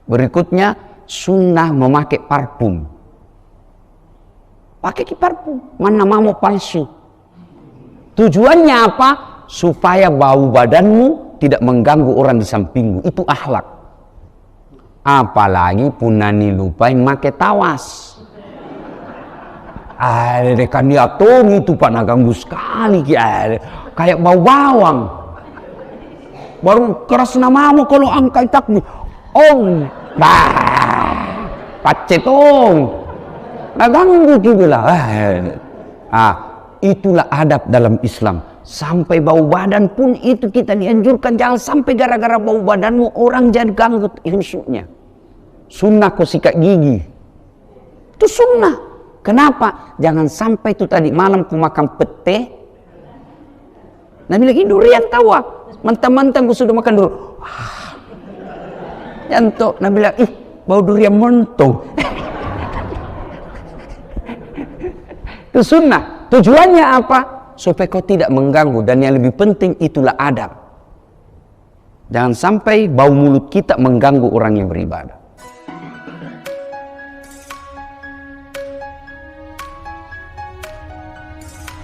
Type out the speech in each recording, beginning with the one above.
Berikutnya, sunnah memakai parfum. Pakai parfum, mana mau palsu. Tujuannya apa? Supaya bau badanmu tidak mengganggu orang di sampingmu. Itu akhlak. Apalagi punani lupa yang pakai tawas. Kan dia tong itu Pak, ganggu sekali. Kayak bau bawang. Baru keras namamu kalau angkat takmi. Pacetong. Ganggu kita. Itulah adab dalam Islam. Sampai bau badan pun itu kita dianjurkan. Jangan sampai gara-gara bau badanmu orang jadi ganggu husuknya. Sunnah kau sikat gigi. Itu sunnah. Kenapa? Jangan sampai itu tadi malam kau makan pete. Nabi lagi durian tawa. Mentang-mentang kau sudah makan durian. Jantok. Nabi bilang, bau durian mentong. Itu sunnah. Tujuannya apa? Supaya kau tidak mengganggu. Dan yang lebih penting itulah adab. Jangan sampai bau mulut kita mengganggu orang yang beribadah.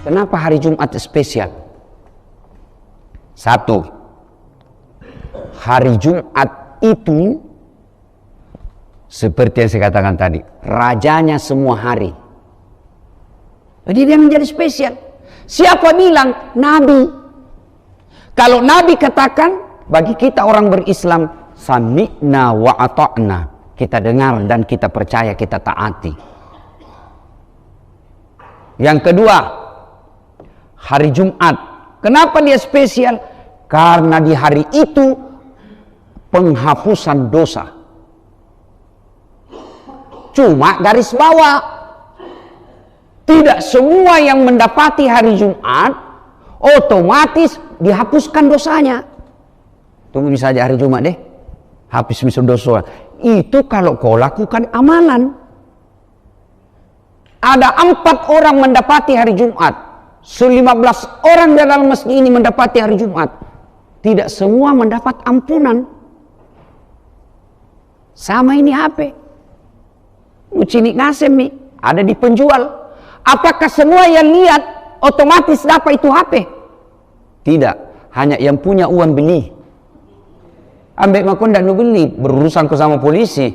Kenapa hari Jumat spesial? Satu, hari Jumat itu seperti yang saya katakan tadi, rajanya semua hari. Jadi dia menjadi spesial. Siapa bilang? Nabi. Kalau Nabi katakan, bagi kita orang berislam, sami'na wa ata'na. Kita dengar dan kita percaya, kita taati. Yang kedua, hari Jumat. Kenapa dia spesial? Karena di hari itu penghapusan dosa. Cuma garis bawah. Tidak semua yang mendapati hari Jumat otomatis dihapuskan dosanya. Tunggu saja hari Jumat deh. Habis misal dosa. Itu kalau kau lakukan amalan. Ada 4 orang mendapati hari Jumat. 15 orang dalam masjid ini mendapati hari Jumat. Tidak semua mendapat ampunan. Sama ini HP. Ucinik ngasem nih. Ada di penjual. Apakah semua yang lihat otomatis dapat itu HP? Tidak. Hanya yang punya uang beli. Ambek makon dan beli. Berurusan ke sama polisi.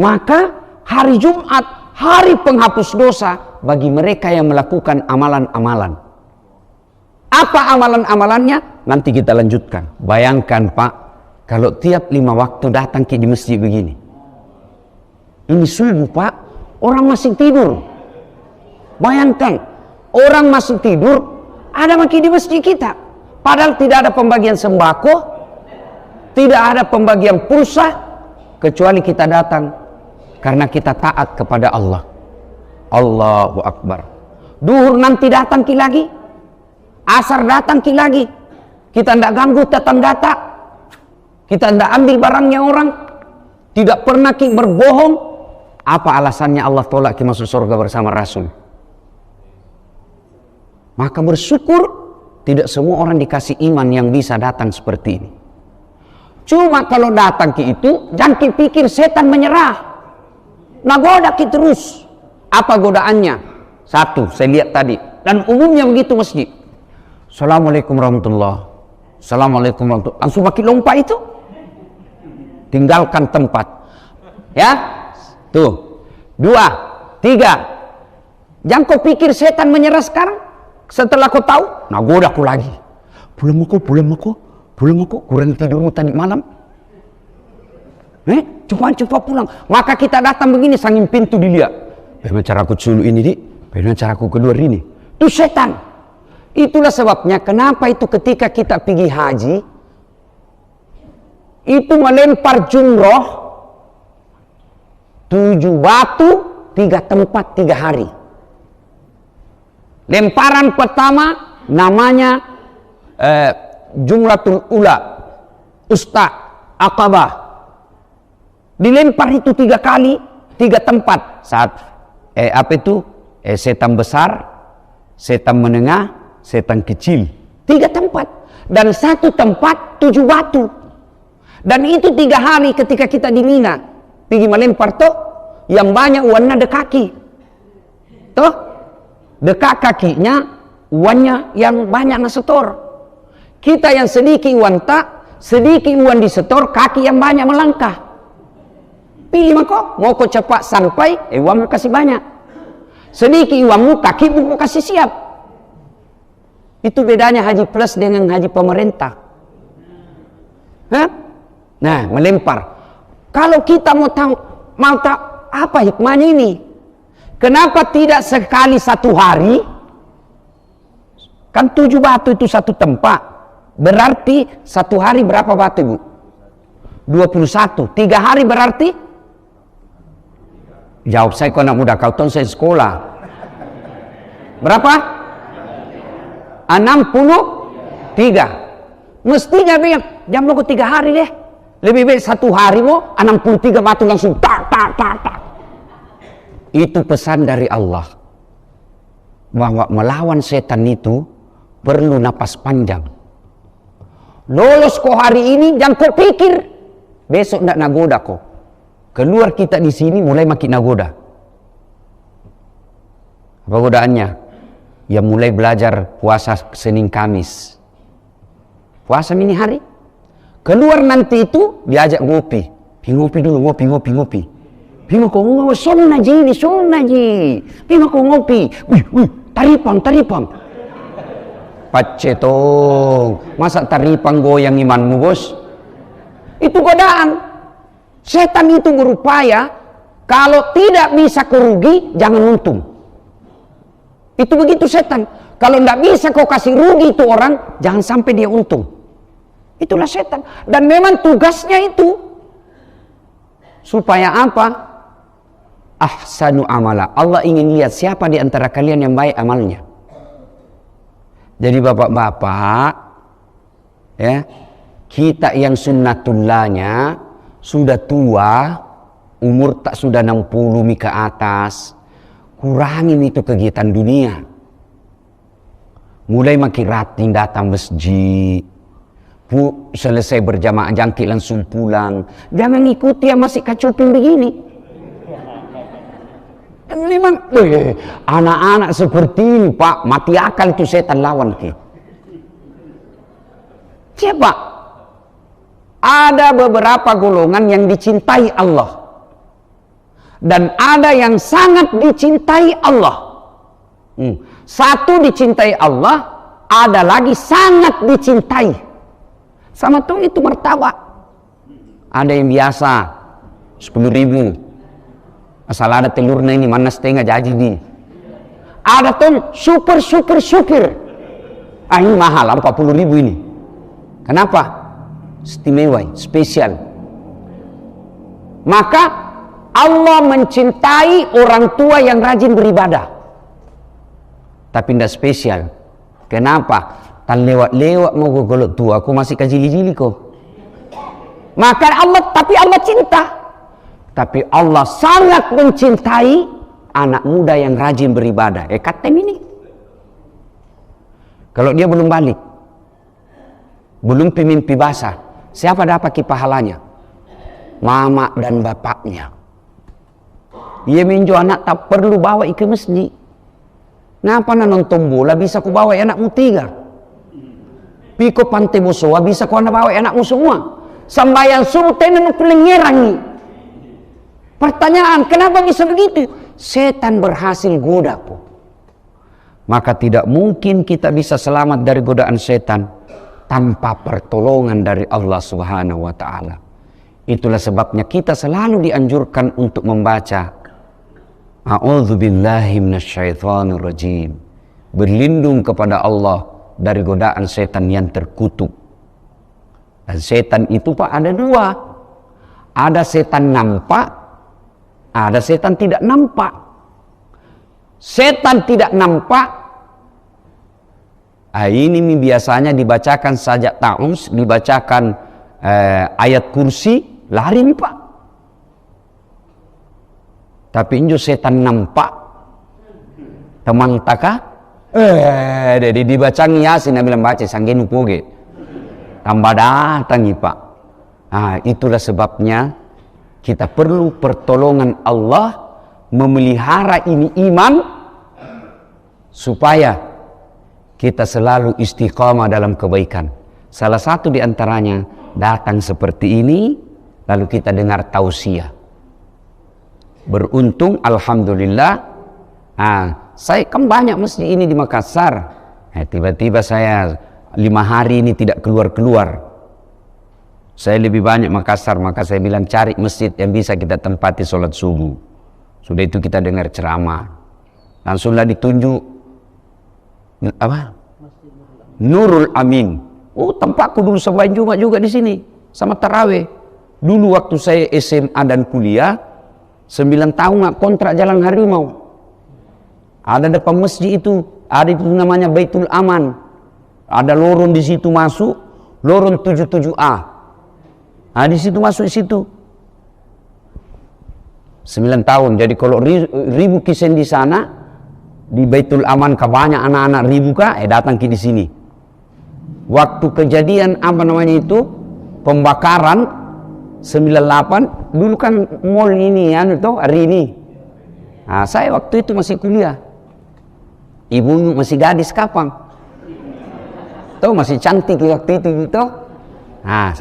Maka hari Jumat, hari penghapus dosa bagi mereka yang melakukan amalan-amalan. Apa amalan-amalannya? Nanti kita lanjutkan. Bayangkan Pak, kalau tiap 5 waktu datang ke di masjid begini. Ini subuh Pak, orang masih tidur. Bayangkan, orang masih tidur, ada makin di masjid kita. Padahal tidak ada pembagian sembako, tidak ada pembagian pulsa, kecuali kita datang karena kita taat kepada Allah. Allahu Akbar. Duhur nanti datang ki lagi, asar datang ki lagi. Kita tidak ganggu tetangga, kita tidak ambil barangnya orang, tidak pernah ki berbohong. Apa alasannya Allah tolak ki masuk surga bersama Rasul? Maka bersyukur tidak semua orang dikasih iman yang bisa datang seperti ini. Cuma kalau datang ki itu, jangan ki pikir setan menyerah. Nagoda ki terus. Apa godaannya? Satu, saya lihat tadi. Dan umumnya begitu masjid. Assalamualaikum warahmatullahi. Assalamualaikum warahmatullahi. Langsung makin lompat itu. Tinggalkan tempat. Ya. Tuh. 2, 3. Jangan kau pikir setan menyerah sekarang. Setelah kau tahu, nagoda aku lagi. Pulang aku. Kurang tidurmu tadi malam. Coba pulang. Maka kita datang begini sangin pintu dilihat. Bagaimana caraku dulu ini dik? Bagaimana caraku kedua ini? Itu setan. Itulah sebabnya kenapa itu ketika kita pergi haji, itu melempar jumroh 7 batu 3 tempat 3 hari. Lemparan pertama namanya Jumratul Ula, Usta, Aqabah. Dilempar itu 3 kali 3 tempat. Saat setan besar, setan menengah, setan kecil. 3 tempat. Dan 1 tempat 7 batu. Dan itu 3 hari ketika kita di Mina pergi melempar toh, yang banyak uannya de kaki toh, dekat kakinya uannya yang banyak setor. Kita yang sedikit uan tak, sedikit uan disetor, kaki yang banyak melangkah. Pilih mako, mau kau cepat sampai, uangmu kasih banyak. Sedikit uangmu, kakimu kau kasih siap. Itu bedanya haji plus dengan haji pemerintah. Hah? Nah, melempar. Kalau kita mau tahu apa hikmahnya ini? Kenapa tidak sekali 1 hari? Kan 7 batu itu 1 tempat. Berarti 1 hari berapa batu, Bu? 21. 3 hari berarti? Jawab saya, kau anak muda, kau tahu saya sekolah. Berapa? 63. Mestinya bilang, jam lo 3 hari deh. Lebih baik 1 hari mo, 63 batu langsung tak. Itu pesan dari Allah. Bahwa melawan setan itu perlu napas panjang. Lolos kau hari ini, jangan kau pikir besok tidak nagoda kau. Keluar kita di sini mulai makin nagoda. Apa godaannya? Ya mulai belajar puasa Senin Kamis. Puasa mini hari. Keluar nanti itu diajak ngopi. Ngopi dulu, ngopi. Pima kau ngopi, sunna ji. Pima kau ngopi. Wih, taripang. Pacetong, masa taripang goyang imanmu, bos? Itu godaan. Setan itu berupaya kalau tidak bisa kerugi, jangan untung. Itu begitu setan. Kalau tidak bisa kau kasih rugi itu orang, jangan sampai dia untung. Itulah setan. Dan memang tugasnya itu supaya apa? Ahsanu amala. Allah ingin lihat siapa di antara kalian yang baik amalnya. Jadi bapak-bapak, ya, kita yang sunnatullahnya sudah tua, umur tak sudah 60 ke atas, kurangin itu kegiatan dunia. Mulai makin rajin datang masjid, selesai berjamaah jangkit langsung pulang. Jangan ikuti yang masih kacupin begini. Memang anak-anak seperti ini, Pak, mati akal itu setan lawan kita. Siapa? Ada beberapa golongan yang dicintai Allah dan ada yang sangat dicintai Allah. Satu dicintai Allah, ada lagi sangat dicintai. Sama tuh itu martabak. Ada yang biasa 10.000. Asal ada telurnya ini mana setengah jadi nih. Ada tuh super. Ini mahal 40.000 ini. Kenapa? Istimewa, spesial. Maka Allah mencintai orang tua yang rajin beribadah. Tapi tidak spesial. Kenapa? Tan lewat mau golok tua, aku masih kajili-jili kok. Maka tapi Allah cinta. Tapi Allah sangat mencintai anak muda yang rajin beribadah. Katem ini. Kalau dia belum balik, belum mimpi basah, siapa dapat pahalanya? Mama dan bapaknya. Dia minjo anak tak perlu bawa ke masjid. Kenapa nonton bola bisa ku bawa anakmu 3? Piko pantai musuh bisa ku bawa anakmu semua. Sambayang suruh tenan kulengerangi. Pertanyaan, kenapa bisa begitu? Setan berhasil goda po. Maka tidak mungkin kita bisa selamat dari godaan setan tanpa pertolongan dari Allah Subhanahu wa taala. Itulah sebabnya kita selalu dianjurkan untuk membaca A'udzubillahi minasyaitonirrajim. Berlindung kepada Allah dari godaan setan yang terkutuk. Dan setan itu Pak ada 2. Ada setan nampak, ada setan tidak nampak. Setan tidak nampak, ini biasanya dibacakan sajak ta'us, dibacakan ayat kursi, lari nih Pak. Tapi injo setan nampak, teman taka, jadi dibacang Yasin, bilang baca sanggenu poge, tambah datang nih Pak. Itulah sebabnya kita perlu pertolongan Allah memelihara ini iman supaya kita selalu istiqamah dalam kebaikan. Salah satu di antaranya datang seperti ini, lalu kita dengar tausiah. Beruntung, alhamdulillah. Saya kan banyak masjid ini di Makassar. Tiba-tiba saya 5 hari ini tidak keluar-keluar. Saya lebih banyak Makassar, maka saya bilang cari masjid yang bisa kita tempati sholat subuh. Sudah itu kita dengar ceramah. Langsunglah ditunjuk Nurul Amin. Tempatku dulu sembahyang Jumat juga di sini sama tarawih. Dulu waktu saya SMA dan kuliah 9 tahun nggak kontrak Jalan Harimau. Ada depan masjid itu, ada itu namanya Baitul Aman. Ada lorong di situ masuk, lorong 77A. Di situ masuk di situ. 9 tahun. Jadi kalau ribu kisen di sana, di Baitul Aman banyak anak-anak ribu datang ke di sini. Waktu kejadian pembakaran 98 dulu kan mall ini hari ini. Saya waktu itu masih kuliah. Ibu masih gadis kapan? Masih cantik waktu itu gitu. 1,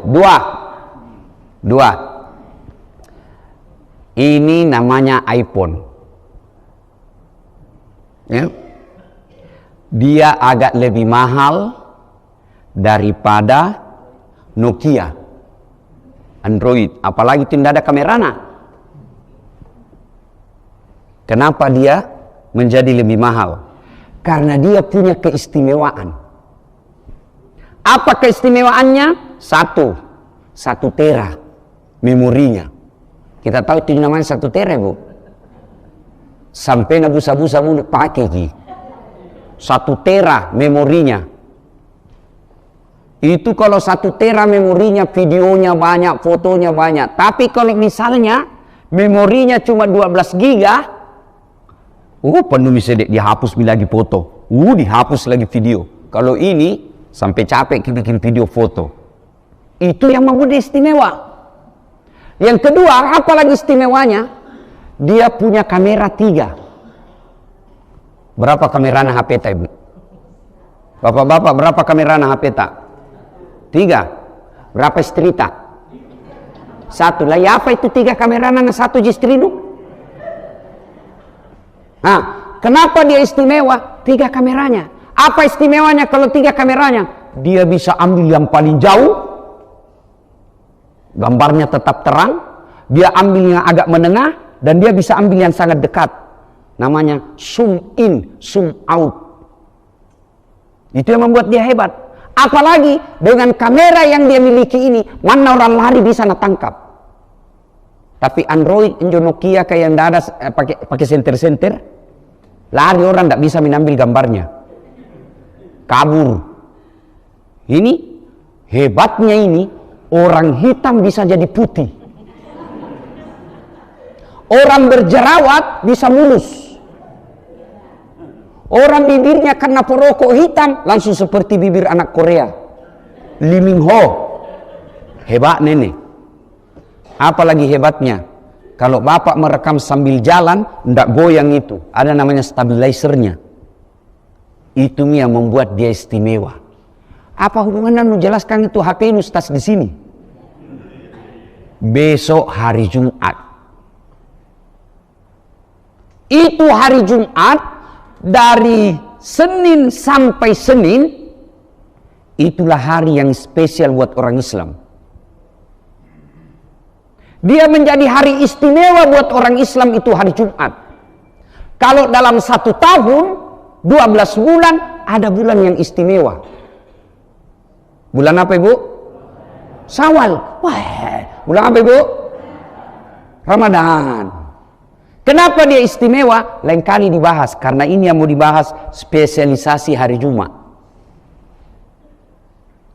2. Ini namanya iPhone. Ya. Dia agak lebih mahal daripada Nokia, Android, apalagi tidak ada kameranya. Kenapa dia menjadi lebih mahal? Karena dia punya keistimewaan. Apa keistimewaannya? 1 tera memorinya. Kita tahu itu namanya 1 tera, Bu. Sampai busa-busa mau pakai 1 tera memorinya. Itu kalau 1 tera memorinya, videonya banyak, fotonya banyak. Tapi kalau misalnya memorinya cuma 12 giga, penuh misalnya dihapus lagi foto, dihapus lagi video. Kalau ini sampai capek bikin video foto. Itu yang membuat dia istimewa. Yang kedua, apa lagi istimewanya? Dia punya kamera 3. Berapa kameranya HP tak, Ibu? Bapak-bapak, berapa kameranya HP tak? 3. Berapa istri tak? 1. Lah ya apa itu 3 kameranya 1 istri lu? Kenapa dia istimewa? 3 kameranya. Apa istimewanya kalau 3 kameranya? Dia bisa ambil yang paling jauh, gambarnya tetap terang. Dia ambil yang agak menengah, dan dia bisa ambil yang sangat dekat. Namanya zoom in, zoom out. Itu yang membuat dia hebat. Apalagi dengan kamera yang dia miliki ini, mana orang lari bisa tangkap. Tapi Android, Nokia kayak yang ada pakai senter-senter, lari orang tidak bisa mengambil gambarnya, kabur. Ini hebatnya ini, orang hitam bisa jadi putih, orang berjerawat bisa mulus. Orang bibirnya karena perokok hitam langsung seperti bibir anak Korea. Lee Min Ho. Hebat nenek. Apalagi hebatnya, kalau bapak merekam sambil jalan, ndak goyang itu. Ada namanya stabilizernya. Itu yang membuat dia istimewa. Apa hubungannya menjelaskan itu HP ini Ustaz di sini? Besok hari Jumat. Itu hari Jumat. Dari Senin sampai Senin, itulah hari yang spesial buat orang Islam. Dia menjadi hari istimewa buat orang Islam itu hari Jumat. Kalau dalam 1 tahun 12 bulan ada bulan yang istimewa. Bulan apa, Ibu? Syawal. Bulan apa, Ibu? Ramadan. Kenapa dia istimewa? Lain kali dibahas, karena ini yang mau dibahas spesialisasi hari Jumat.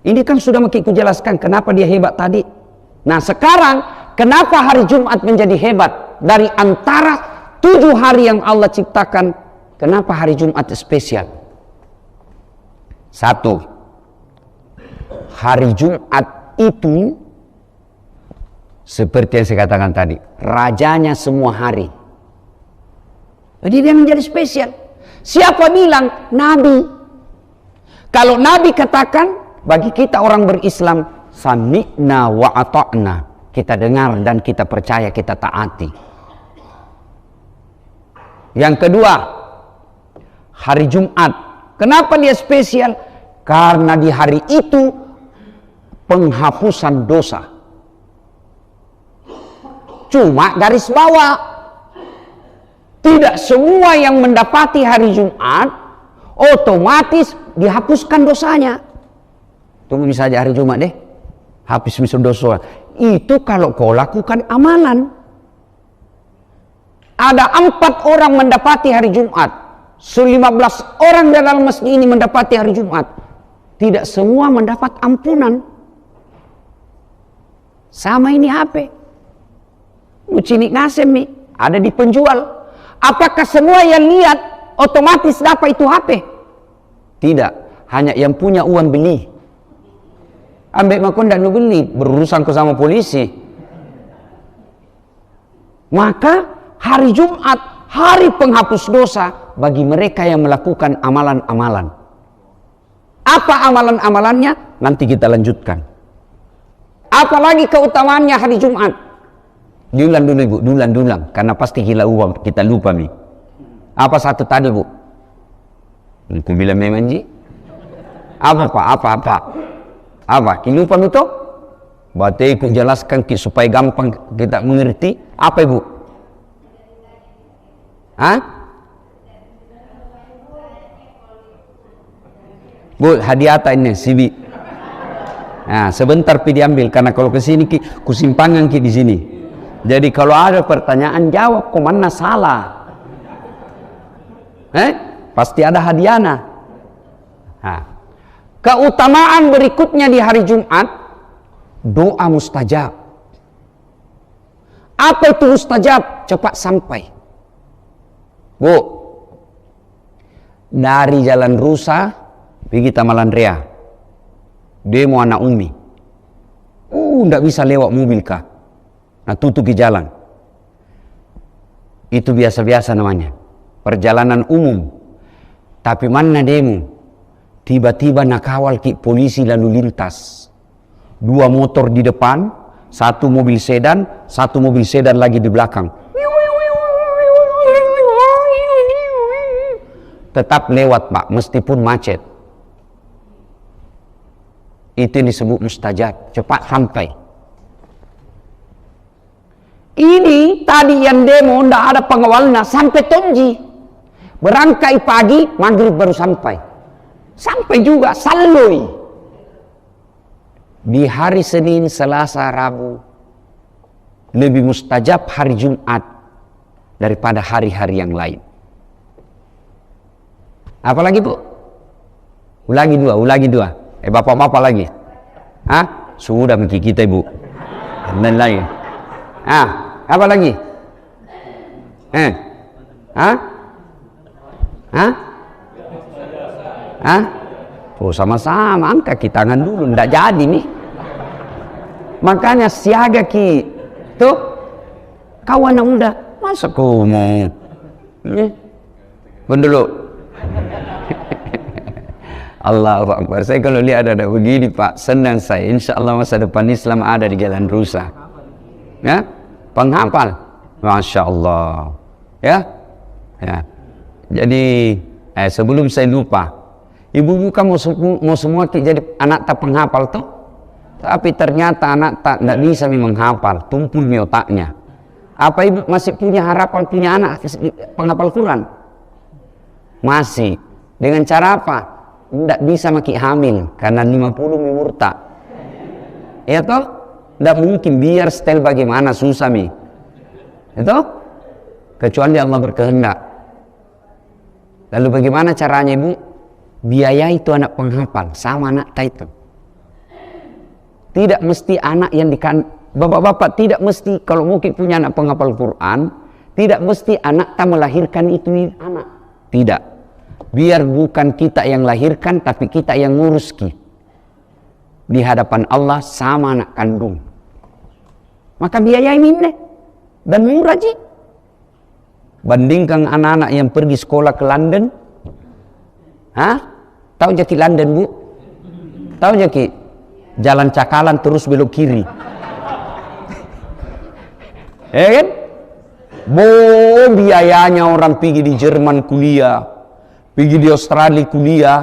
Ini kan sudah makin kujelaskan kenapa dia hebat tadi. Nah sekarang, kenapa hari Jumat menjadi hebat? Dari antara 7 hari yang Allah ciptakan, kenapa hari Jumat spesial? 1. Hari Jumat itu Seperti yang saya katakan tadi, rajanya semua hari. Jadi dia menjadi spesial. Siapa bilang? Nabi. Kalau Nabi katakan, bagi kita orang berislam, sami'na wa ata'na. Kita dengar dan kita percaya, kita taati. Yang kedua, hari Jumat. Kenapa dia spesial? Karena di hari itu penghapusan dosa. Cuma garis bawah, tidak semua yang mendapati hari Jumat otomatis dihapuskan dosanya. Tunggu saja hari Jumat deh, hapus dosa. Itu kalau kau lakukan amalan. Ada 4 orang mendapati hari Jumat, 15 orang dalam masjid ini mendapati hari Jumat. Tidak semua mendapat ampunan. Sama ini HP. Ucinik ngasem nih, ada di penjual. Apakah semua yang lihat otomatis dapat itu HP? Tidak, hanya yang punya uang beli. Ambek makon dan lu beli, berurusan ke sama polisi. Maka hari Jumat, hari penghapus dosa bagi mereka yang melakukan amalan-amalan. Apa amalan-amalannya? Nanti kita lanjutkan. Apalagi keutamaannya hari Jumat? Diulang dulu ibu, diulang. Karena pasti kita lupa nih. Apa satu tadi bu? Aku bilang memang ji. Apa? Apa? Lupa itu? Berarti aku jelaskan supaya gampang kita mengerti. Apa ibu? Hah? Bu, hadiah ini sibi. Nah, sebentar pi diambil karena kalau ke sini kusimpangan di sini. Jadi kalau ada pertanyaan jawab, kemana salah? Pasti ada hadiahnya. Nah, keutamaan berikutnya di hari Jumat, doa mustajab. Apa itu mustajab? Cepat sampai. Bu, dari Jalan Rusa pergi Tamalan Rea, demo anak Umi. Nggak bisa lewat mobil kah? Nah, tutup di jalan. Itu biasa-biasa namanya. Perjalanan umum. Tapi mana demo? Tiba-tiba nak kawal polisi lalu lintas. 2 motor di depan, 1 mobil sedan, 1 mobil sedan lagi di belakang. Tetap lewat pak, meskipun macet. Itu yang disebut mustajab, cepat sampai. Ini tadi yang demo ndak ada pengawalnya sampai Tonji. Berangkai pagi, maghrib baru sampai. Sampai juga saloi. Di hari Senin, Selasa, Rabu lebih mustajab hari Jumat daripada hari-hari yang lain. Apalagi bu? Ulangi dua. Bapak-bapak lagi. Sudah mungkin kita ibu. Dan lagi. Apa lagi? Oh sama-sama, angkat ki tangan dulu, ndak jadi nih. Makanya siaga ki, tuh kawan anak muda, masa kau mau? Dulu. Allahu Akbar. Saya kalau lihat ada begini pak, senang saya. Insya Allah masa depan Islam ada di Jalan Rusa. Ya, penghafal, masya Allah. Ya. Jadi sebelum saya lupa, ibu bukan mau semua jadi anak tak penghafal tuh, tapi ternyata anak tak tidak bisa menghafal, tumpul di otaknya. Apa ibu masih punya harapan punya anak penghafal Quran? Masih. Dengan cara apa? Tidak bisa maki hamil karena 50 murta. Ya toh? Tidak mungkin biar style bagaimana susah mi. Itu? Kecuali Allah berkehendak. Lalu bagaimana caranya ibu? Biaya itu anak penghafal sama anak itu. Tidak mesti anak yang bapak-bapak tidak mesti kalau mungkin punya anak penghafal Quran, tidak mesti anak tak melahirkan itu anak. Tidak. Biar bukan kita yang lahirkan tapi kita yang ngurus ki. Di hadapan Allah sama anak kandung. Maka biayai minne. Dan murah ji. Bandingkan anak-anak yang pergi sekolah ke London. Hah? Tahu jaki London, Bu? Tahu jaki? Jalan cakalan terus belok kiri. Ya kan? Biayanya orang pergi di Jerman kuliah, pergi di Australia kuliah,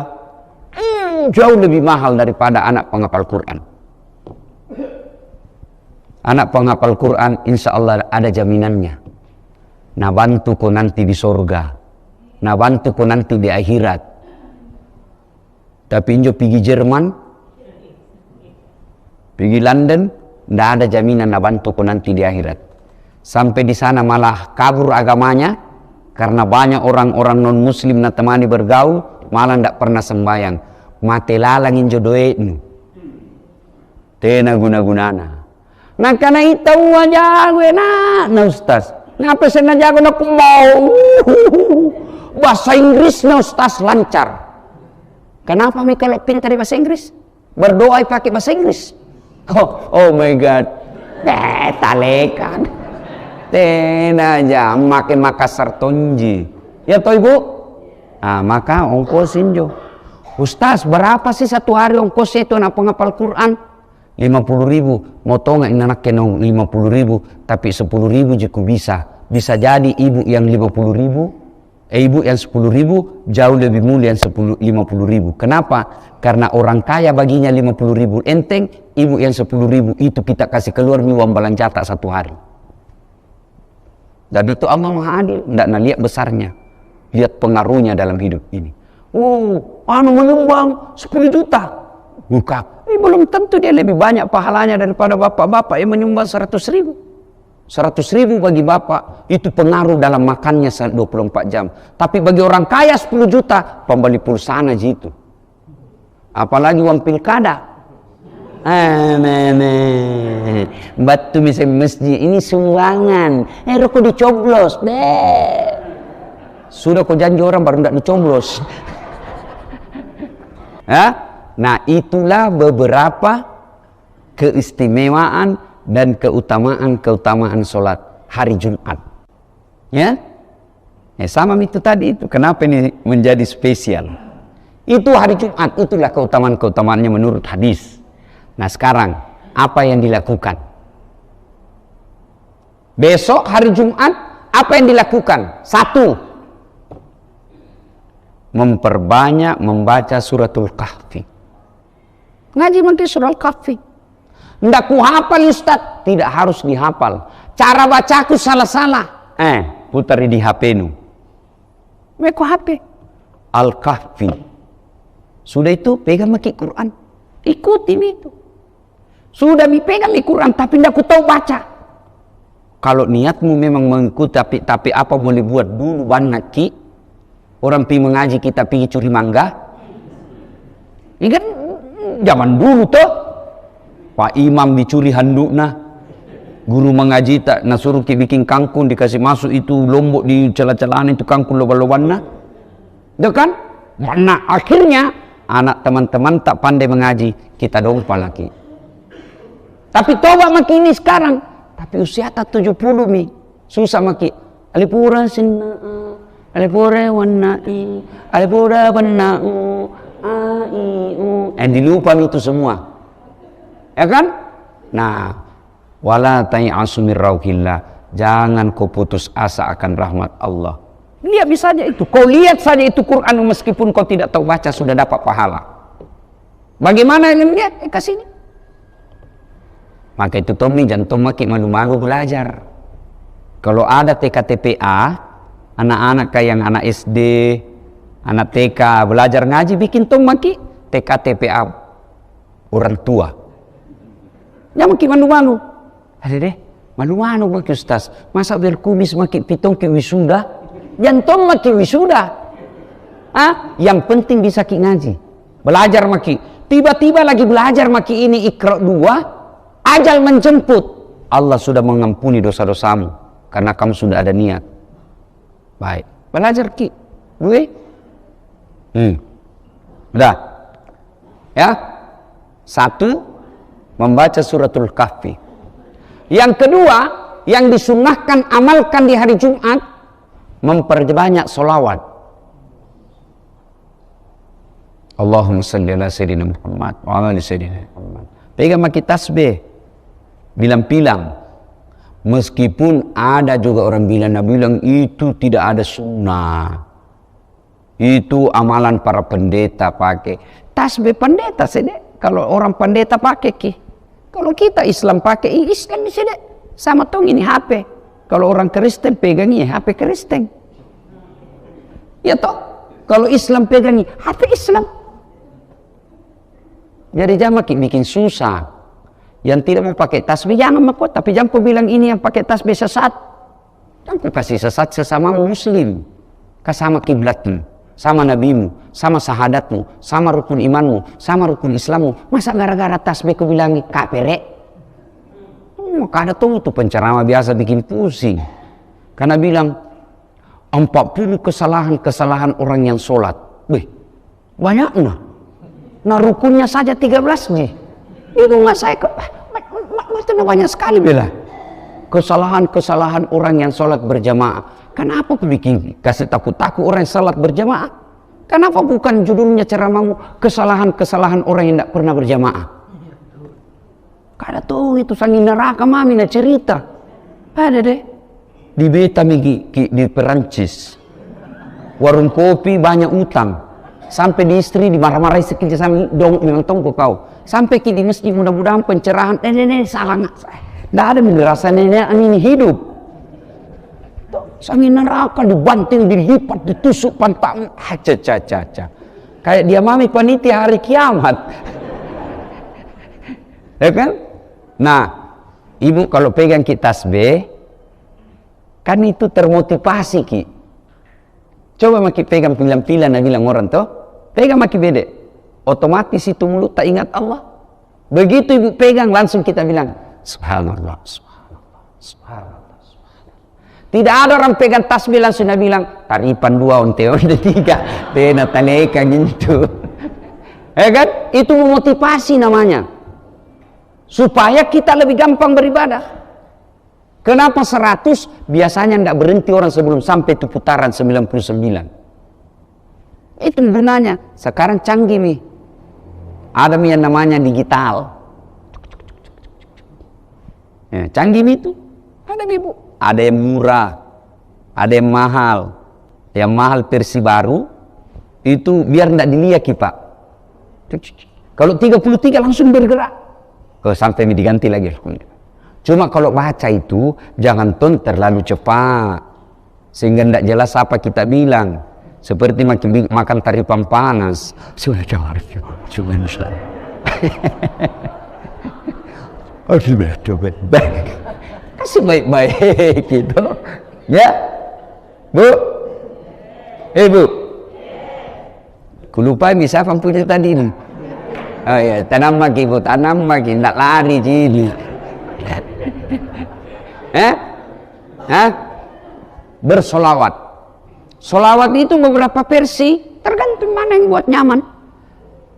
jauh lebih mahal daripada anak penghafal Quran. Anak penghafal Quran insya Allah ada jaminannya. Nah bantu kau nanti di surga. Nah bantu kau nanti di akhirat. Tapi injo pergi Jerman, pergi London, tidak ada jaminan nah bantu kau nanti di akhirat. Sampai di sana malah kabur agamanya karena banyak orang-orang non muslim na temani bergaul malah tidak pernah sembahyang. Mate lalangin jodohmu. Tena guna-gunana. Nah karena itu aja gue nah Ustaz. Ngapa saya jago nak mau bahasa Inggris na Ustaz lancar. Kenapa mi kalau pintar di bahasa Inggris? Berdoa pakai bahasa Inggris. Oh my God. Talekan. Tena aja makin Makassar tonji. Ya toh Ibu? Ah maka ongkosin jo. Ustaz berapa sih satu hari ongkos itu anak penghafal Quran? 50.000. Mau tau nggak anak kenong 50.000 tapi 10.000 juga bisa. Bisa jadi ibu yang 50.000, ibu yang 10.000 jauh lebih mulia yang 50.000. Kenapa? Karena orang kaya baginya 50.000 enteng, ibu yang 10.000 itu kita kasih keluar uang balanjata satu hari. Dan itu Allah Maha Adil, tidak lihat besarnya, lihat pengaruhnya dalam hidup ini. Menyumbang 10 juta, bukan? Ini belum tentu dia lebih banyak pahalanya daripada bapak-bapak yang menyumbang 100.000. 100.000 bagi bapak itu pengaruh dalam makannya 24 jam. Tapi bagi orang kaya 10 juta, pembeli pulsa gitu. Apalagi uang pilkada. Batu misalnya masjid ini sumbangan, rokok dicoblos deh. Sudah kau janji orang baru tidak dicoblos. Nah itulah beberapa keistimewaan dan keutamaan sholat hari Jumat. Ya, sama itu tadi itu. Kenapa ini menjadi spesial? Itu hari Jumat, itulah keutamaan-keutamaannya menurut hadis. Nah sekarang apa yang dilakukan? Besok hari Jumat apa yang dilakukan? 1. Memperbanyak membaca suratul Kahfi. Ngaji mungkin surah Kahfi. Nggak ku hafal Ustaz, tidak harus dihafal. Cara bacaku salah-salah. Putari di HP-nu. Meku HP. Al-Kahfi. Sudah itu pegang maki Quran. Ikuti itu. Sudah pegang Quran tapi tidak ku tahu baca. Kalau niatmu memang mengikuti tapi apa boleh buat dulu banyak ki. Orang pergi mengaji kita pergi curi mangga. Ini kan zaman dulu tuh. Pak Imam dicuri handuknya. Guru mengaji tak nasuruh ki bikin kangkung dikasih masuk itu lombok di celah-celahan itu kangkung loban-lobannya. Itu kan? Nah akhirnya anak teman-teman tak pandai mengaji kita dompa lagi. Tapi toba maki ini sekarang. Tapi usia tak 70 mi. Susah maki. Alipura sinna'a. Alipura wanna'i. Alipura wanna'u. A'i'u. Dilupa itu semua. Ya kan? Nah. Wala tai'asu min rauhillah. Jangan kau putus asa akan rahmat Allah. Lihat saja itu. Kau lihat saja itu Quran meskipun kau tidak tahu baca sudah dapat pahala. Bagaimana ini lihat? Kasih ini. Maka itu Tommy jantung maki malu-malu belajar. Kalau ada TKTPA, anak-anak kayak yang anak SD, anak TK belajar ngaji bikin Tom maki TKTPA orang tua. Ya maki malu-malu. Ada deh, malu-malu maki Ustaz. Masa berkumis maki pitong ke wisuda? Jantung maki wisuda. Yang penting bisa ki ngaji. Belajar maki. Tiba-tiba lagi belajar maki ini Iqra 2. Ajal menjemput, Allah sudah mengampuni dosa-dosamu karena kamu sudah ada niat. Baik, belajar ki, gue, udah, ya. 1, membaca suratul Kahfi. Yang kedua, yang disunnahkan amalkan di hari Jumat, memperbanyak solawat. Allahumma salli ala sayyidina Muhammad wa ala ali sayyidina Muhammad. Pegang maki tasbih, bilang-bilang. Meskipun ada juga orang bilang itu tidak ada sunnah. Itu amalan para pendeta pakai. Tasbih pendeta sedek. Kalau orang pendeta pakai ki. Kalau kita Islam pakai, Islam di sini sama tong ini HP. Kalau orang Kristen pegangi HP Kristen. Ya toh? Kalau Islam pegangi HP Islam. Jadi jangan bikin susah. Yang tidak mau pakai tasbih jangan makut, tapi jangan kau bilang ini yang pakai tasbih sesat. Jangan kau kasih sesat sesama muslim. Sama kiblatmu, sama nabimu, sama sahadatmu, sama rukun imanmu, sama rukun Islammu. Masa gara-gara tasbih kau bilang kafir? Maka ada tuh itu penceramah biasa bikin pusing. Karena bilang 40 kesalahan-kesalahan orang yang sholat. Wih, banyak nah. Nah rukunnya saja 13 nih. Itu nggak saya itu banyak sekali bela. Kesalahan-kesalahan orang yang sholat berjamaah. Kenapa bikin kasih takut-takut orang yang sholat berjamaah? Kenapa bukan judulnya ceramahmu kesalahan-kesalahan orang yang tidak pernah berjamaah? Kada tuh itu sangi neraka mami na cerita. Ada deh. Di beta di Perancis. Warung kopi banyak utang. Sampai di istri dimarah-marahi sekejap sama dong memang tongko kau. Sampai di masjid mudah-mudahan pencerahan. Nenek salah nggak? Tidak ada merasa nenek ini hidup. Sangi neraka dibanting, dilipat, ditusuk pantatmu. Caca. Kayak dia mami panitia hari kiamat. Ya kan? Nah, ibu kalau pegang ki tasbih, kan itu termotivasi ki. Coba maki pegang pilan-pilan, bilang orang tuh, pegang maki bede. Otomatis itu mulut tak ingat Allah. Begitu ibu pegang langsung kita bilang, subhanallah, subhanallah, subhanallah, subhanallah. Tidak ada orang pegang tasbih langsung bilang, taripan 2, onte 3, pena taleka gitu. Ya kan? Itu memotivasi namanya. Supaya kita lebih gampang beribadah. Kenapa 100? Biasanya tidak berhenti orang sebelum sampai itu putaran 99. Itu benarnya. Sekarang canggih nih. Ada yang namanya digital. Ya, canggih itu. Ada ibu. Ada yang murah. Ada yang mahal. Yang mahal versi baru. Itu biar tidak dilihat Pak. Kalau 33 langsung bergerak. Sampai diganti lagi. Cuma kalau baca itu jangan terlalu cepat sehingga tidak jelas apa kita bilang. Seperti makan taripan panas. Kasih baik-baik gitu. Ya, Bu. Bu. Kulupa bisa punya tadi ini. Oh ya, tanam lagi Bu, tanam lagi, tidak lari sini. Bersolawat. Solawat itu beberapa versi, tergantung mana yang buat nyaman.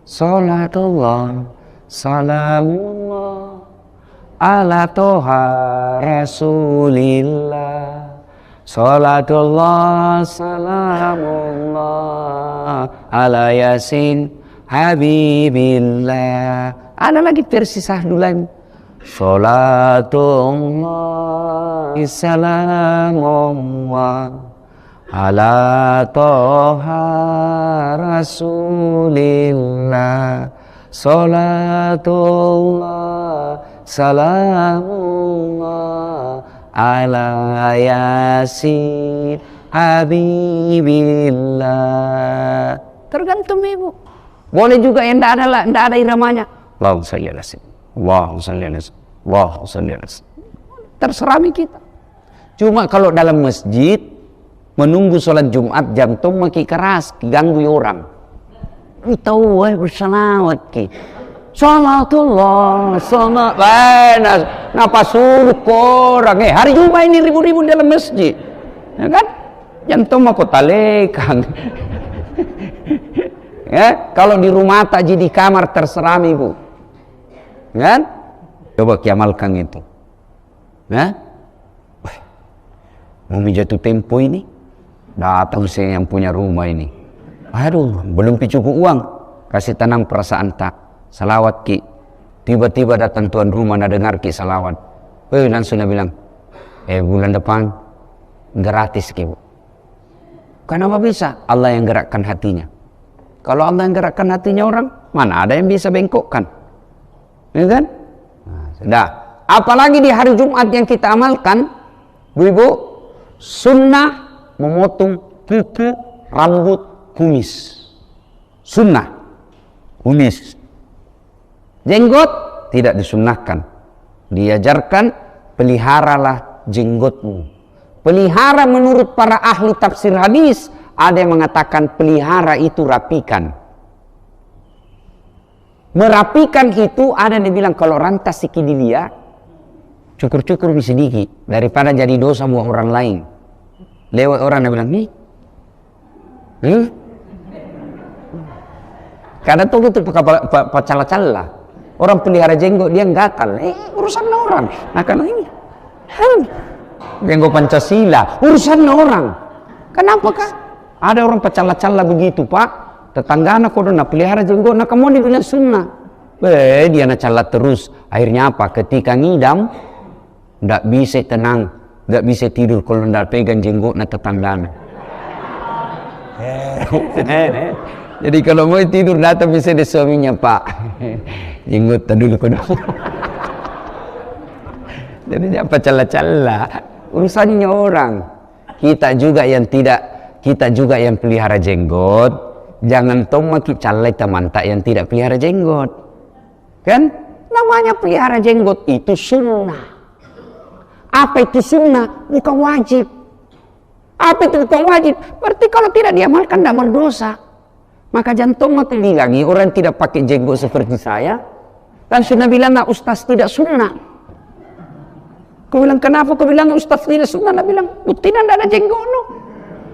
Salatullah, salamullah, ala toha rasulillah. Salatullah, salamullah, ala yasin habibillah. Ada lagi versi sahdulan. Salatullah, salamullah, ala toha rasulillah. Salatullah, salamullah, ala yasin habibillah. Tergantung ibu. Boleh juga yang tidak ada iramanya. Allahumma shalli ala sayyidina, Allahumma shalli ala sayyidina, Allahumma shalli ala sayyidina. Terserah kita. Cuma kalau dalam masjid menunggu sholat Jumat jam tu makin keras, ganggu orang. Kita bersalawat ki. Salatullah, salat. Napa suruh orang? Hari Jumat ini ribu-ribu dalam masjid, ya kan? Jam tu mau kota lekang. Ya, kalau di rumah taji di kamar terserah ibu, kan? Coba kiamalkan itu. Nah, mau jatuh tempo ini, datang saya yang punya rumah ini. Aduh, belum cukup uang, kasih tanam perasaan tak. Salawat ki. Tiba-tiba datang tuan rumah nak dengar ki salawat. Langsung dia bilang, bulan depan gratis ki, Bu. Kenapa bisa? Allah yang gerakkan hatinya. Kalau Allah yang gerakkan hatinya orang, mana ada yang bisa bengkokkan? Ya kan? Nah, sudah. Apalagi di hari Jumat yang kita amalkan, Bu Ibu, sunnah memotong kuku, rambut, kumis. Sunnah, kumis. Jenggot tidak disunnahkan. Diajarkan, peliharalah jenggotmu. Pelihara menurut para ahli tafsir hadis, ada yang mengatakan pelihara itu rapikan. Merapikan itu ada yang bilang kalau rantas sikit dilihat, cukur-cukur sedikit daripada jadi dosa buat orang lain. Lewat orang yang bilang nih, kadang tuh itu pacala-cala. Orang pelihara jenggot dia gatal, urusan orang. Nah karena ini, jenggot Pancasila, urusan orang. Kenapa kah? Ada orang pacala-cala begitu, Pak. Tetangga anak kodoh nak pelihara jenggot, nak kamu dibilang sunnah. Dia nak cala terus. Akhirnya apa? Ketika ngidam, ndak bisa tenang, ndak bisa tidur kalau ndak pegang jenggot nak tetangga. Jadi kalau mau tidur datang bisa di suaminya, Pak. Jenggot dulu kodoh. Jadi apa cala-cala? Urusannya orang. Kita juga yang pelihara jenggot, jangan tomat calai teman tak yang tidak pelihara jenggot. Kan? Namanya pelihara jenggot itu sunnah. Apa itu sunnah? Bukan wajib. Apa itu bukan wajib? Berarti kalau tidak diamalkan tidak berdosa. Maka jantung mati bilangi orang tidak pakai jenggot seperti saya. Dan sunnah bilang nah, ustaz tidak sunnah. Kau bilang kenapa? Kau bilang ustaz tidak sunnah. Dia bilang tidak ada jenggot no.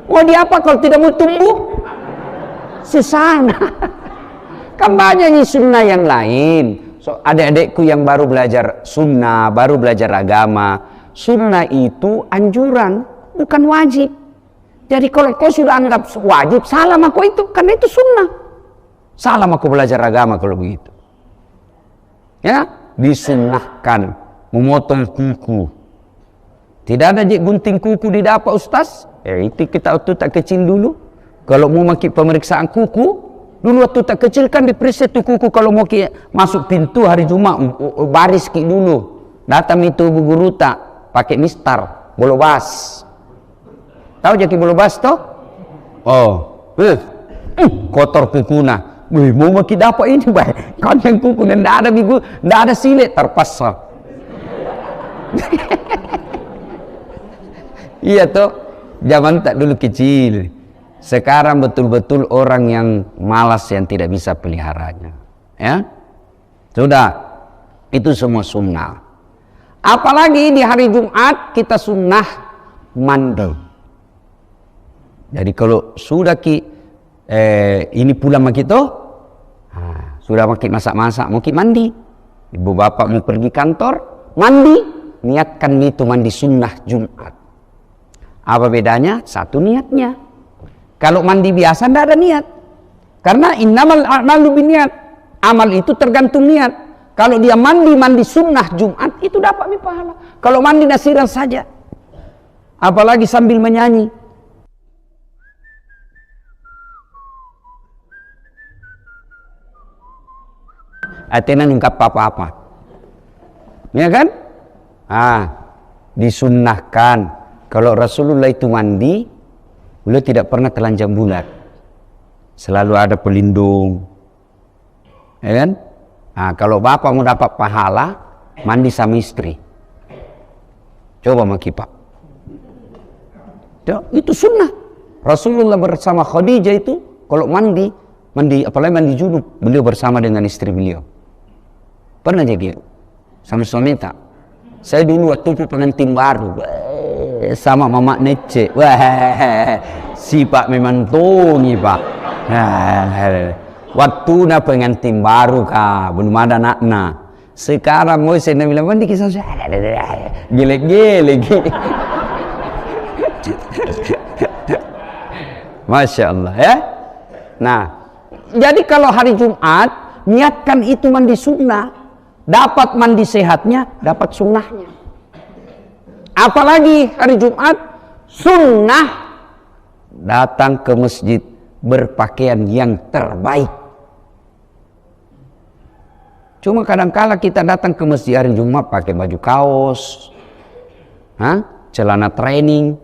Mau di apa kalau tidak mau tumbuh? Sesana. Kan banyak sunnah yang lain. So adik-adikku yang baru belajar sunnah, baru belajar agama. Sunnah itu anjuran, bukan wajib. Jadi kalau kau sudah anggap wajib, salah aku itu, karena itu sunnah. Salah aku belajar agama kalau begitu. Ya, disunnahkan memotong kuku. Tidak ada gunting kuku di dapat ustaz. Itu kita waktu tak kecil dulu. Kalau mau maki pemeriksaan kuku, dulu waktu tak kecil kan diperiksa tu kuku kalau mau masuk pintu hari Jumat, baris ki dulu. Datang itu bu guru tak pakai mistar, bolobas. Tahu jadi bolobas toh? Oh, kotor kukuna. Mau maki dapat ini baik. Kan yang kuku dan tidak ada minggu, tidak ada silet terpaksa. Iya toh, zaman tak dulu kecil. Sekarang betul-betul orang yang malas yang tidak bisa peliharanya. Ya, sudah, itu semua sunnah. Apalagi di hari Jumat kita sunnah mandi. Jadi kalau sudah ini pulang makito, sudah makin masak-masak, mau mandi. Ibu bapak mau pergi kantor, mandi, niatkan itu mandi sunnah Jumat. Apa bedanya? Satu niatnya. Kalau mandi biasa tidak ada niat. Karena innamal a'malu binniyat. Amal itu tergantung niat. Kalau dia mandi sunnah Jumat itu dapat pahala. Kalau mandi nasiran saja. Apalagi sambil menyanyi. Artinya ungkap apa-apa. Ya kan? Disunnahkan. Kalau Rasulullah itu mandi, beliau tidak pernah telanjang bulat. Selalu ada pelindung. Ya kan? Kalau bapak mau dapat pahala, mandi sama istri. Coba maki pak. Itu sunnah. Rasulullah bersama Khadijah itu, kalau mandi, apalagi mandi junub, beliau bersama dengan istri beliau. Pernah jadi sama suami tak? Saya dulu waktu pengantin baru sama mama Nece. Wah, si pak memang tongi pak. Waktu na pengantin baru kah, belum ada anakna. Sekarang Moise Nabi bilang, mandi kisah gelek-gelek. Masya Allah ya. Nah, jadi kalau hari Jumat niatkan itu mandi sunnah, dapat mandi sehatnya, dapat sunnahnya. Apalagi hari Jumat sunnah datang ke masjid berpakaian yang terbaik. Cuma kadang-kala kita datang ke masjid hari Jumat pakai baju kaos, celana training.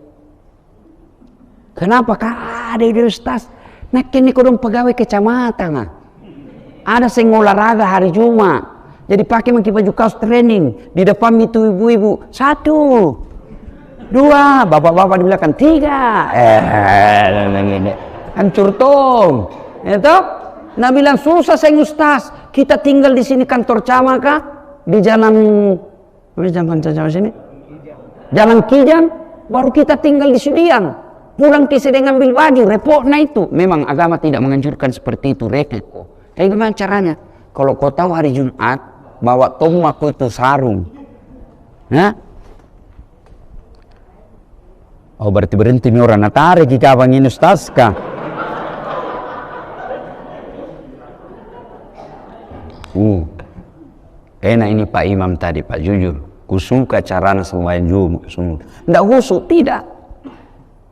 Kenapa kah ada Ustaz? Nah kini kodong pegawai kecamatan ada yang olahraga hari Jumat, jadi pakai baju kaos training di depan itu ibu-ibu 1, 2, bapak-bapak di belakang 3. Hancur tong. Itu nah bilang susah sayang Ustaz, kita tinggal di sini kantor camat kah? Di jalan sini? Jalan Kijang, baru kita tinggal di Sudiang. Pulang ke sini ngambil baju, repotnya itu. Memang agama tidak menganjurkan seperti itu, repot. Tapi gimana caranya? Kalau kau tahu hari Jumat, bawa tombak itu sarung. Oh berarti berhenti nih orang natare jika abang ini Ustaz kah? Enak ini Pak Imam tadi Pak, jujur. Kusuka caranya sembahyang Jumat. Tidak husuk, tidak.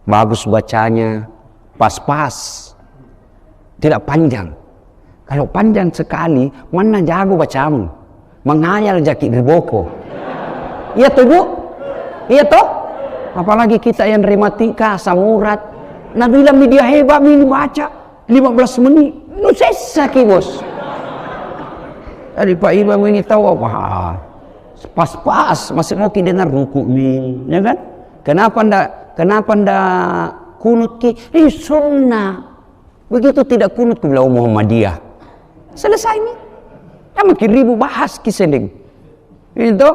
Bagus bacanya, pas-pas, tidak panjang. Kalau panjang sekali, mana jago bacamu, menghayal jaki berboko. Iya tuh Bu, iya toh. Apalagi kita yang rematika, samurat. Nah bilang media hebat ini baca 15 menit, lu sesaki bos. Jadi Pak Imam ini tahu apa? Pas-pas, masih mau dengar ruku nih, ya kan? Kenapa ndak kunut ki? Sunnah. Begitu tidak kunut ke belau Muhammadiyah. Selesai nih. Ya makin ribu bahas kisending. Itu.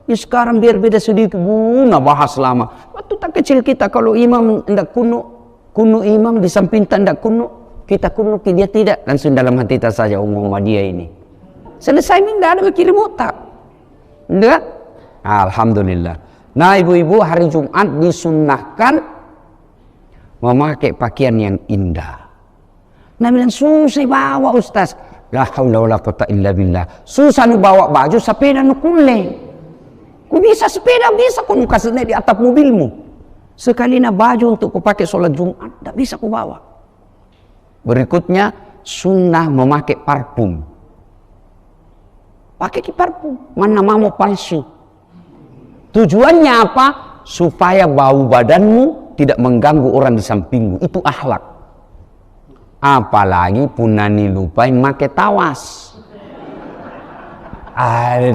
Ya sekarang biar beda sedikit. Nggak bahas lama. Waktu tak kecil kita kalau imam ndak kunut imam di samping ndak kunut, kita kunut dia tidak. Langsung dalam hati kita saja Muhammadiyah ini. Selesai nih ndak ada berkirim otak. Ndak? Alhamdulillah. Nah ibu-ibu hari Jumat disunnahkan memakai pakaian yang indah. Nah bilang susah bawa Ustaz. La haula wala quwata illa billah. Susah nu bawa baju sepeda nu kule. Ku bisa sepeda bisa ku nu kasih di atap mobilmu. Sekali na baju untuk ku pakai sholat Jumat tidak bisa ku bawa. Berikutnya sunnah memakai parfum. Pakai parfum. Mana mau palsu. Tujuannya apa? Supaya bau badanmu tidak mengganggu orang di sampingmu. Itu akhlak. Apalagi punani lupain make tawas.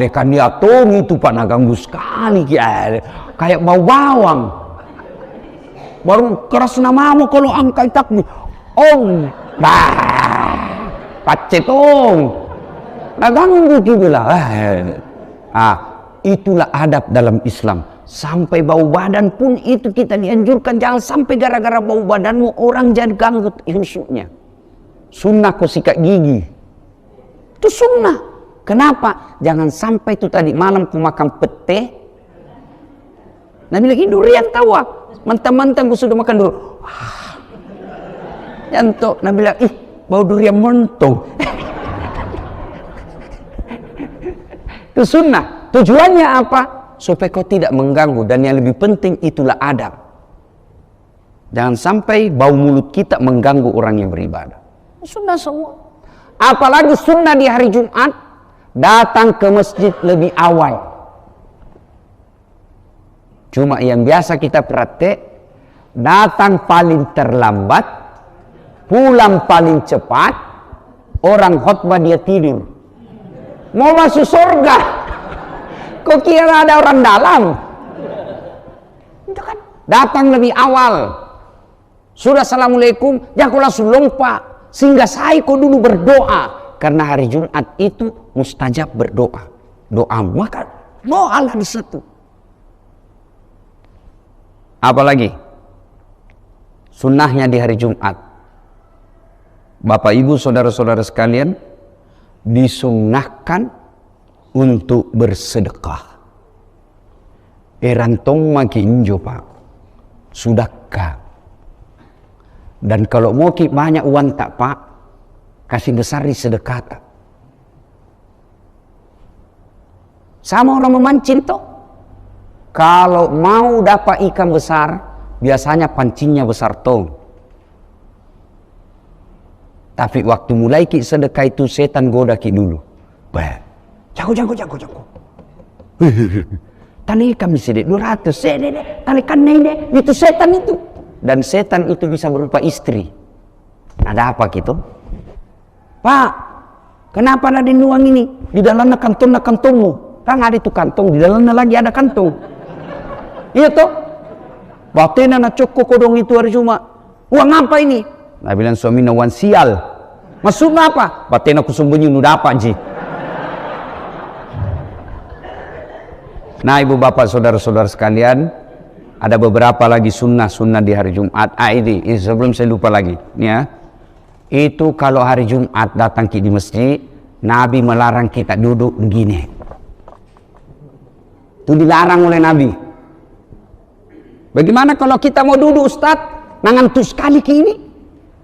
Rekan dia tong itu Pak ganggu sekali. Kayak bau bawang. Baru keras namamu kalau angkat takmi. Pacetong. Ganggu gila. Itulah adab dalam Islam. Sampai bau badan pun itu kita dianjurkan. Jangan sampai gara-gara bau badanmu orang jadi ganggu insuknya. Sunnah kau sikat gigi. Itu sunnah. Kenapa? Jangan sampai itu tadi malam ku makan pete. Nabi lagi durian tawa. Mentang-mentang ku sudah makan durian. Yanto. Nabi bilang, bau durian mentong. Itu sunnah. Tujuannya apa? Supaya kau tidak mengganggu. Dan yang lebih penting itulah adab. Jangan sampai bau mulut kita mengganggu orang yang beribadah. Sunnah semua. Apalagi sunnah di hari Jumat. Datang ke masjid lebih awal. Cuma yang biasa kita praktek. Datang paling terlambat. Pulang paling cepat. Orang khutbah dia tidur. Mau masuk surga. Kok kira ada orang dalam? Itu kan datang lebih awal. Sudah assalamualaikum, jangan kau langsung lompat. Sehingga saya kau dulu berdoa. Karena hari Jumat itu mustajab berdoa. Doa maka doa lah di situ. Apalagi sunnahnya di hari Jumat. Bapak Ibu saudara-saudara sekalian, disunnahkan untuk bersedekah. Erantong makinjo Pak, sudahkah? Dan kalau mau ki banyak uang tak Pak, kasih besar di sedekah tak. Sama orang memancing toh. Kalau mau dapat ikan besar, biasanya pancingnya besar tong. Tapi waktu mulai ki sedekah itu setan goda ki dulu. Bah, jago. Tani kami sedek 200, sedek, tani kan nene, itu setan itu. Dan setan itu bisa berupa istri. Ada apa gitu? Pak, kenapa ada uang ini? Di dalamnya kantongmu. Kan ada itu kantong, di dalamnya lagi ada kantong. Iya toh? Batina na cokko kodong itu hari Jumat. Uang apa ini? Nah bilang suami na uang sial. Maksudnya apa? Batina ku sembunyi nu dapat ji. Nah ibu bapak saudara-saudara sekalian, ada beberapa lagi sunnah di hari Jumat. Ini sebelum saya lupa lagi, ya. Itu kalau hari Jumat datang di masjid, Nabi melarang kita duduk begini. Itu dilarang oleh Nabi. Bagaimana kalau kita mau duduk Ustadz, ngantuk sekali ke ini?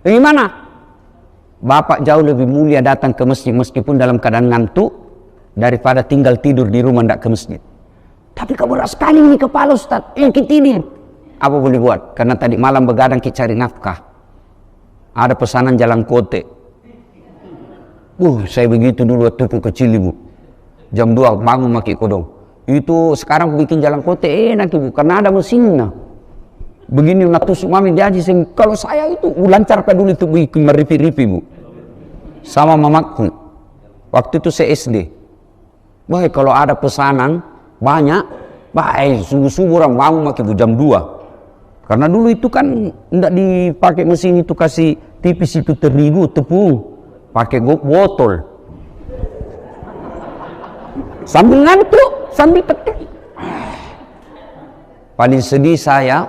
Bagaimana? Bapak jauh lebih mulia datang ke masjid meskipun dalam keadaan ngantuk daripada tinggal tidur di rumah tidak ke masjid. Tapi keberat sekali ini kepala Ustaz, kita ini. Apa boleh buat? Karena tadi malam begadang kita cari nafkah. Ada pesanan jalan kote. Saya begitu dulu waktu kecil ibu. Jam 2 bangun maki kodong. Itu sekarang bikin jalan kote enak ibu, karena ada mesinnya. Begini nak tusuk mami diaji. Kalau saya itu lancarkan dulu itu bikin meripi-ripi bu. Sama mamaku. Waktu itu saya SD. Baik kalau ada pesanan banyak, baik subuh-subuh orang bangun maki jam 2. Karena dulu itu kan tidak dipakai mesin itu, kasih tipis itu terigu, tepung, pakai botol. Sambil ngantuk, sambil petik. Paling sedih saya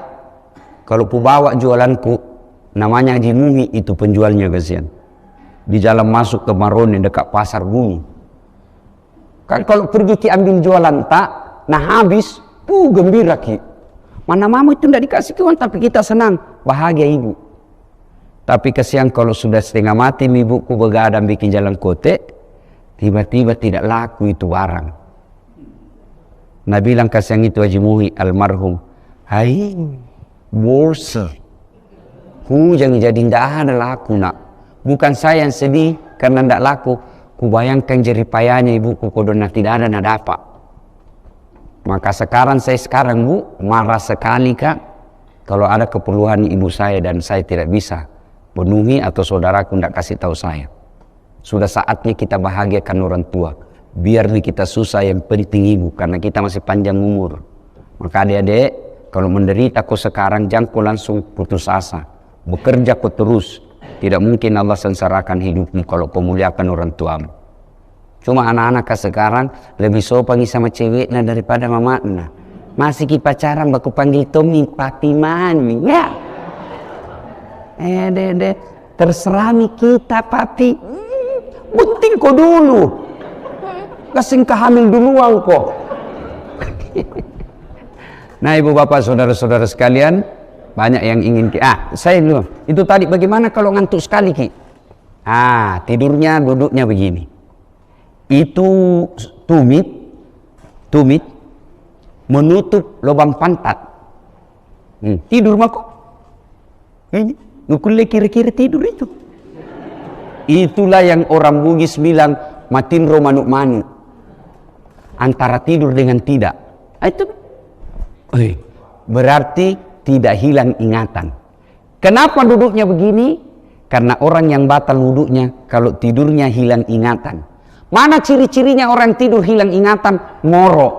kalau bawa jualanku, namanya Haji Muhi itu penjualnya kasihan. Di jalan masuk ke Maroni dekat pasar bumi. Kan kalau pergi ki ambil jualan tak, nah habis, gembira ki. Mana mama itu tidak dikasih uang, tapi kita senang, bahagia ibu. Tapi kasihan kalau sudah setengah mati ibuku begadang bikin jalan kote, tiba-tiba tidak laku itu barang. Nah bilang kasihan itu Haji Muhi almarhum, hai, borsa, jangan jadi tidak ada laku nak. Bukan saya yang sedih karena tidak laku. Kubayangkan jeripayanya ibuku kodona tidak ada nak dapat. Maka sekarang bu marah sekali kak kalau ada keperluan ibu saya dan saya tidak bisa penuhi atau saudaraku tidak kasih tahu saya. Sudah saatnya kita bahagiakan orang tua. Biar kita susah yang penting ibu, karena kita masih panjang umur. Maka adik-adik kalau menderita kau sekarang jangan kau langsung putus asa. Bekerja kau terus. Tidak mungkin Allah sengsarakan hidupmu kalau kau muliakan orang tuamu. Cuma anak-anak sekarang lebih sopan sama ceweknya daripada mamanya. Masih ki pacaran baku panggil Tommy, papi, mami. Ya. Dede, terserah kita papi. Penting kau dulu. Kasih kehamil duluan kok. Nah ibu bapak saudara-saudara sekalian, banyak yang ingin saya dulu. Itu tadi bagaimana kalau ngantuk sekali ki? Tidurnya duduknya begini. Itu tumit menutup lubang pantat. Tidur mah kok. Ini ngukule kira-kira tidur itu. Itulah yang orang Bugis bilang matinro manuk-manuk. Antara tidur dengan tidak. Itu berarti tidak hilang ingatan. Kenapa duduknya begini? Karena orang yang batal wuduknya kalau tidurnya hilang ingatan. Mana ciri-cirinya orang tidur hilang ingatan? Ngorok.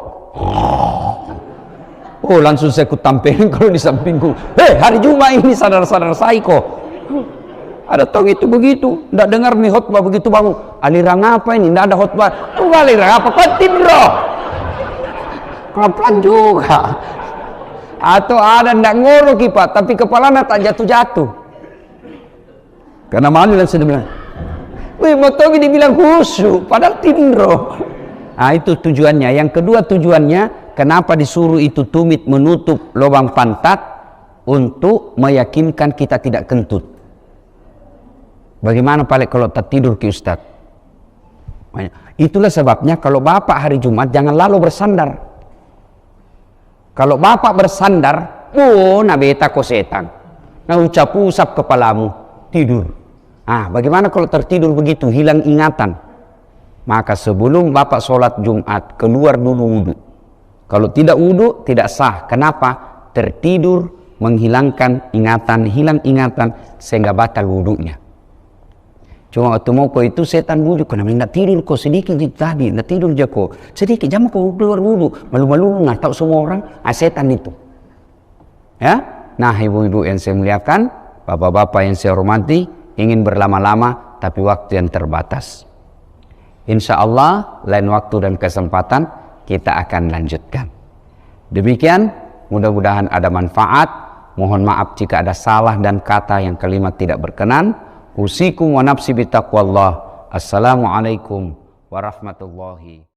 Langsung saya kutampilin kalau di sampingku. Hari Jumat ini sadar-sadar saya kok. Ada tong itu begitu. Tidak dengar nih khotbah begitu bangun. Aliran apa ini? Tidak ada khotbah. Aliran apa? Khotib bro. Pelan juga. Atau ada tidak ngorok Pak, tapi kepalanya tak jatuh-jatuh. Karena malu dan sedih bilang, mau tahu dibilang khusyuk, padahal tindro. Nah, itu tujuannya. Yang kedua tujuannya, kenapa disuruh itu tumit menutup lubang pantat? Untuk meyakinkan kita tidak kentut. Bagaimana paling kalau tertidur ke Ustaz? Itulah sebabnya kalau Bapak hari Jumat jangan lalu bersandar. Kalau Bapak bersandar, nabeta ko setan. Nah, usap kepalamu, tidur. Bagaimana kalau tertidur begitu, hilang ingatan? Maka sebelum Bapak sholat Jumat, keluar dulu wudhu. Kalau tidak wudhu, tidak sah. Kenapa? Tertidur, menghilangkan ingatan, hilang ingatan, sehingga batal wudhunya. Cuma waktu mau ko itu setan bujuk, namanya nak tidur ko sedikit itu tadi, nak tidur aja ko sedikit, jangan ko keluar wudhu, malu-malu nggak tahu semua orang, setan itu. Ya, nah ibu-ibu yang saya muliakan, bapak-bapak yang saya hormati, ingin berlama-lama tapi waktu yang terbatas. Insya Allah lain waktu dan kesempatan kita akan lanjutkan. Demikian, mudah-mudahan ada manfaat. Mohon maaf jika ada salah dan kata yang kalimat tidak berkenan. Usikum wa nafsi bitaqwallah. Assalamualaikum warahmatullahi